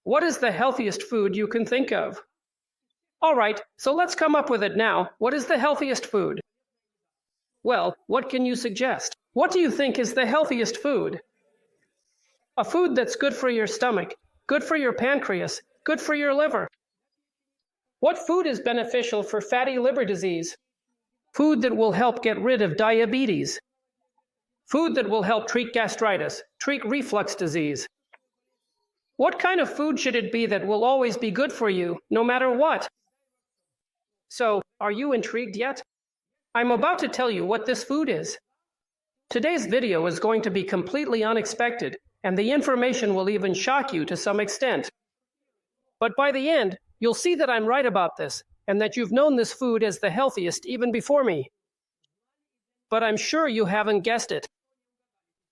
What is the healthiest food you can think of? All right, so let's come up with it now. What is the healthiest food? Well, what can you suggest? What do you think is the healthiest food? A food that's good for your stomach, good for your pancreas, good for your liver. What food is beneficial for fatty liver disease? Food that will help get rid of diabetes. Food that will help treat gastritis, treat reflux disease. What kind of food should it be that will always be good for you, no matter what? So, are you intrigued yet? I'm about to tell you what this food is. Today's video is going to be completely unexpected, and the information will even shock you to some extent. But by the end, you'll see that I'm right about this, and that you've known this food as the healthiest even before me. But I'm sure you haven't guessed it.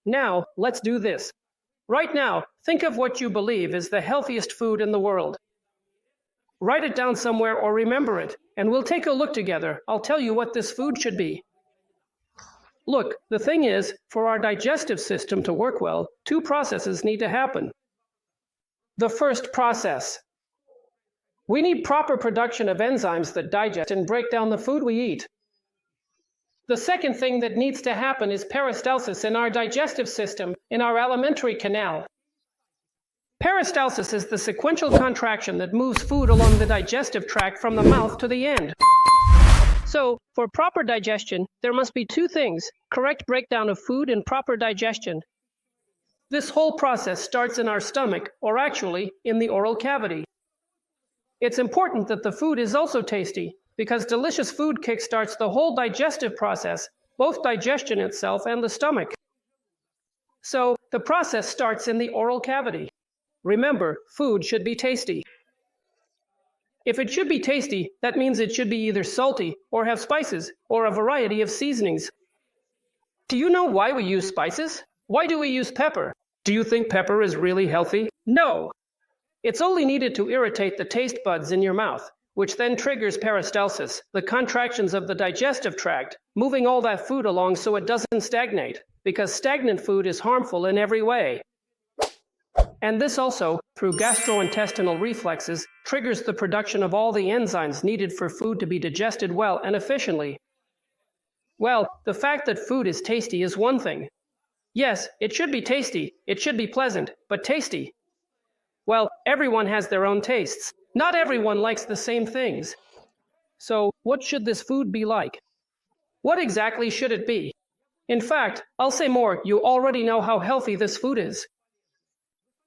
Now, let's do this. Right now, think of what you believe is the healthiest food in the world. Write it down somewhere or remember it, and we'll take a look together. I'll tell you what this food should be. Look, the thing is, for our digestive system to work well, two processes need to happen. The first process. We need proper production of enzymes that digest and break down the food we eat. The second thing that needs to happen is peristalsis in our digestive system, in our alimentary canal. Peristalsis is the sequential contraction that moves food along the digestive tract from the mouth to the end. So, for proper digestion, there must be two things: correct breakdown of food and proper digestion. This whole process starts in our stomach, or actually, in the oral cavity. It's important that the food is also tasty, because delicious food kickstarts the whole digestive process, both digestion itself and the stomach. So, the process starts in the oral cavity. Remember, food should be tasty. If it should be tasty, that means it should be either salty, or have spices, or a variety of seasonings. Do you know why we use spices? Why do we use pepper? Do you think pepper is really healthy? No! It's only needed to irritate the taste buds in your mouth, which then triggers peristalsis, the contractions of the digestive tract, moving all that food along so it doesn't stagnate, because stagnant food is harmful in every way. And this also, through gastrointestinal reflexes, triggers the production of all the enzymes needed for food to be digested well and efficiently. Well, the fact that food is tasty is one thing. Yes, it should be tasty, it should be pleasant, but tasty. Well, everyone has their own tastes. Not everyone likes the same things. So, what should this food be like? What exactly should it be? In fact, I'll say more, you already know how healthy this food is.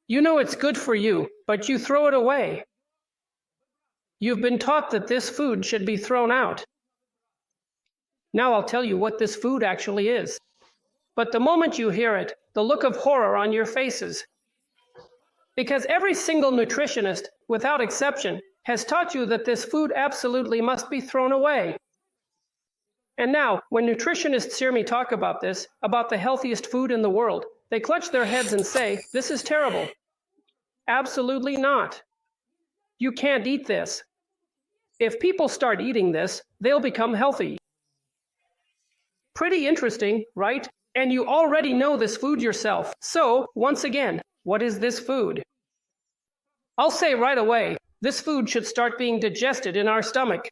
You know it's good for you, but you throw it away. You've been taught that this food should be thrown out. Now I'll tell you what this food actually is. But the moment you hear it, the look of horror on your faces. Because every single nutritionist, without exception, has taught you that this food absolutely must be thrown away. And now, when nutritionists hear me talk about this, about the healthiest food in the world, they clutch their heads and say, "This is terrible." Absolutely not. You can't eat this. If people start eating this, they'll become healthy. Pretty interesting, right? And you already know this food yourself. So, once again, what is this food? I'll say right away, this food should start being digested in our stomach.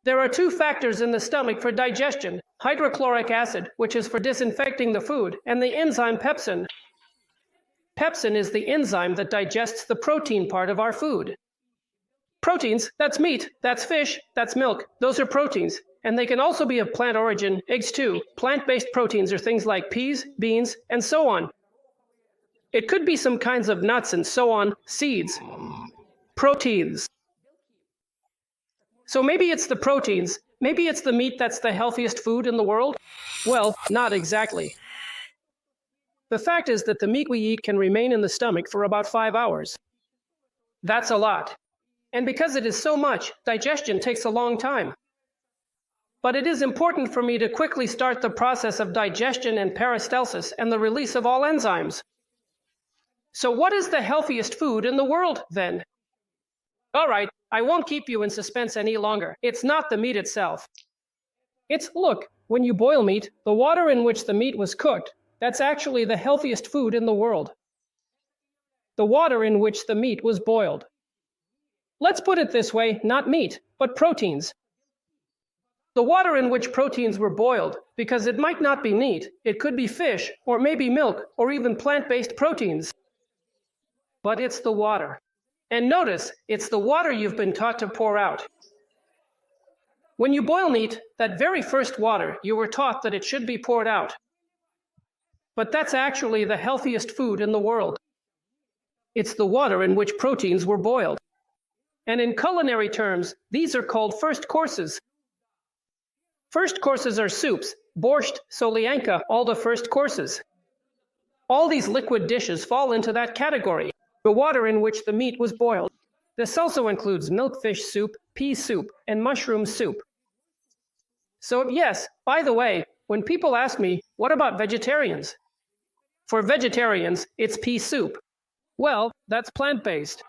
There are two factors in the stomach for digestion: hydrochloric acid, which is for disinfecting the food, and the enzyme pepsin. Pepsin is the enzyme that digests the protein part of our food. Proteins, that's meat, that's fish, that's milk, those are proteins. And they can also be of plant origin, eggs too. Plant-based proteins are things like peas, beans, and so on. It could be some kinds of nuts and so on, seeds. Proteins. So maybe it's the proteins, maybe it's the meat that's the healthiest food in the world? Well, not exactly. The fact is that the meat we eat can remain in the stomach for about 5 hours. That's a lot. And because it is so much, digestion takes a long time. But it is important for me to quickly start the process of digestion and peristalsis and the release of all enzymes. So what is the healthiest food in the world, then? All right, I won't keep you in suspense any longer. It's not the meat itself. Look, when you boil meat, the water in which the meat was cooked, that's actually the healthiest food in the world. the water in which the meat was boiled. Let's put it this way, not meat, but proteins. The water in which proteins were boiled, because it might not be meat, it could be fish, or maybe milk, or even plant-based proteins. But it's the water. And notice, it's the water you've been taught to pour out. When you boil meat, that very first water, you were taught that it should be poured out. But that's actually the healthiest food in the world. It's the water in which proteins were boiled. And in culinary terms, these are called first courses. First courses are soups, borscht, solyanka, all the first courses. All these liquid dishes fall into that category, the water in which the meat was boiled. This also includes milkfish soup, pea soup, and mushroom soup. So yes, by the way, when people ask me, what about vegetarians? For vegetarians, it's pea soup. Well, that's plant-based.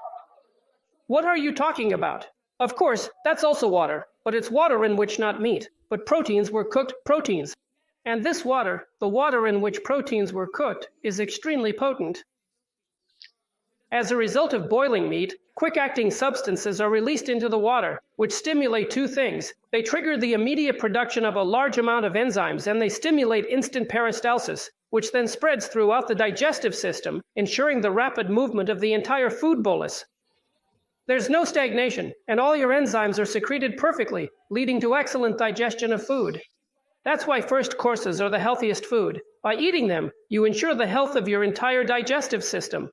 What are you talking about? Of course, that's also water, but it's water in which not meat, but proteins were cooked proteins. And this water, the water in which proteins were cooked, is extremely potent. As a result of boiling meat, quick-acting substances are released into the water, which stimulate two things. They trigger the immediate production of a large amount of enzymes, and they stimulate instant peristalsis, which then spreads throughout the digestive system, ensuring the rapid movement of the entire food bolus. There's no stagnation, and all your enzymes are secreted perfectly, leading to excellent digestion of food. That's why first courses are the healthiest food. By eating them, you ensure the health of your entire digestive system.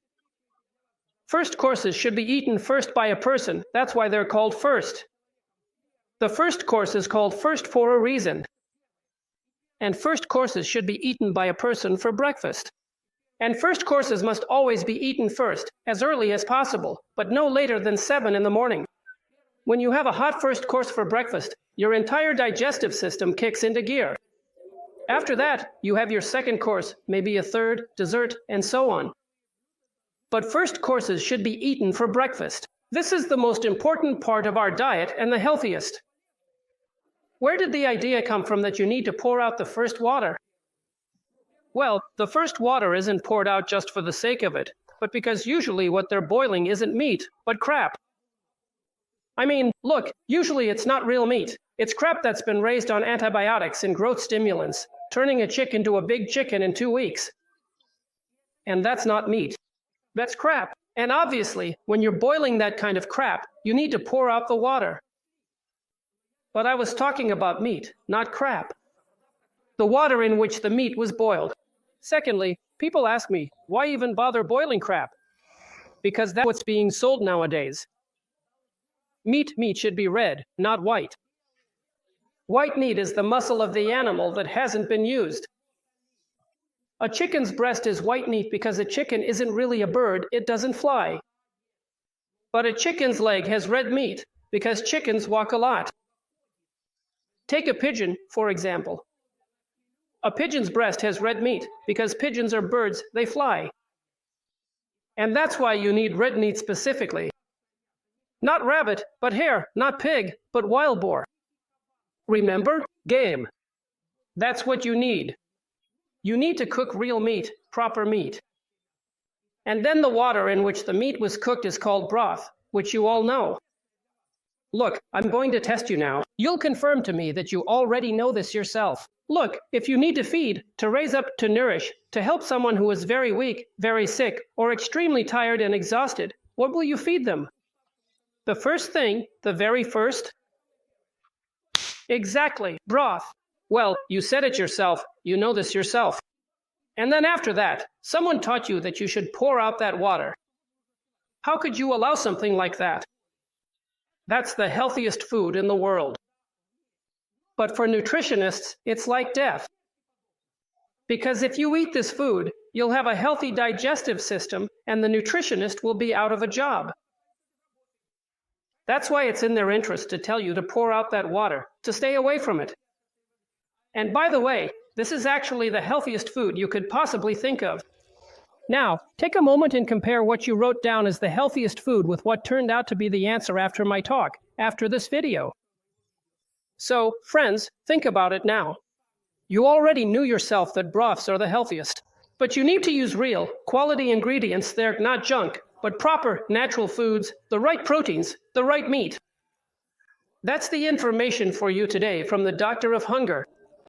First courses should be eaten first by a person. That's why they're called first. The first course is called first for a reason. And first courses should be eaten by a person for breakfast. And first courses must always be eaten first, as early as possible, but no later than 7 in the morning. When you have a hot first course for breakfast, your entire digestive system kicks into gear. After that, you have your second course, maybe a third, dessert, and so on. But first courses should be eaten for breakfast. This is the most important part of our diet and the healthiest. Where did the idea come from that you need to pour out the first water? Well, the first water isn't poured out just for the sake of it, but because usually what they're boiling isn't meat, but crap. I mean, look, usually it's not real meat. It's crap that's been raised on antibiotics and growth stimulants, turning a chick into a big chicken in 2 weeks. And that's not meat. That's crap. And obviously, when you're boiling that kind of crap, you need to pour out the water. But I was talking about meat, not crap. The water in which the meat was boiled. Secondly, people ask me, why even bother boiling crap? Because that's what's being sold nowadays. Meat should be red, not white. White meat is the muscle of the animal that hasn't been used. A chicken's breast is white meat because a chicken isn't really a bird, it doesn't fly. But a chicken's leg has red meat because chickens walk a lot. Take a pigeon, for example. A pigeon's breast has red meat because pigeons are birds, they fly. And that's why you need red meat specifically. Not rabbit, but hare, not pig, but wild boar. Remember? Game. That's what you need. You need to cook real meat, proper meat. And then the water in which the meat was cooked is called broth, which you all know. Look, I'm going to test you now. You'll confirm to me that you already know this yourself. Look, if you need to feed, to raise up, to nourish, to help someone who is very weak, very sick, or extremely tired and exhausted, what will you feed them? The first thing, the very first? Exactly, broth. Well, you said it yourself. You know this yourself. And then after that, someone taught you that you should pour out that water. How could you allow something like that? That's the healthiest food in the world. But for nutritionists, it's like death. Because if you eat this food, you'll have a healthy digestive system, and the nutritionist will be out of a job. That's why it's in their interest to tell you to pour out that water, to stay away from it. And by the way, this is actually the healthiest food you could possibly think of. Now, take a moment and compare what you wrote down as the healthiest food with what turned out to be the answer after my talk, after this video. So, friends, think about it now. You already knew yourself that broths are the healthiest, but you need to use real, quality ingredients. They're not junk. but proper natural foods, the right proteins, the right meat. That's the information for you today from the Doctor of Hunger.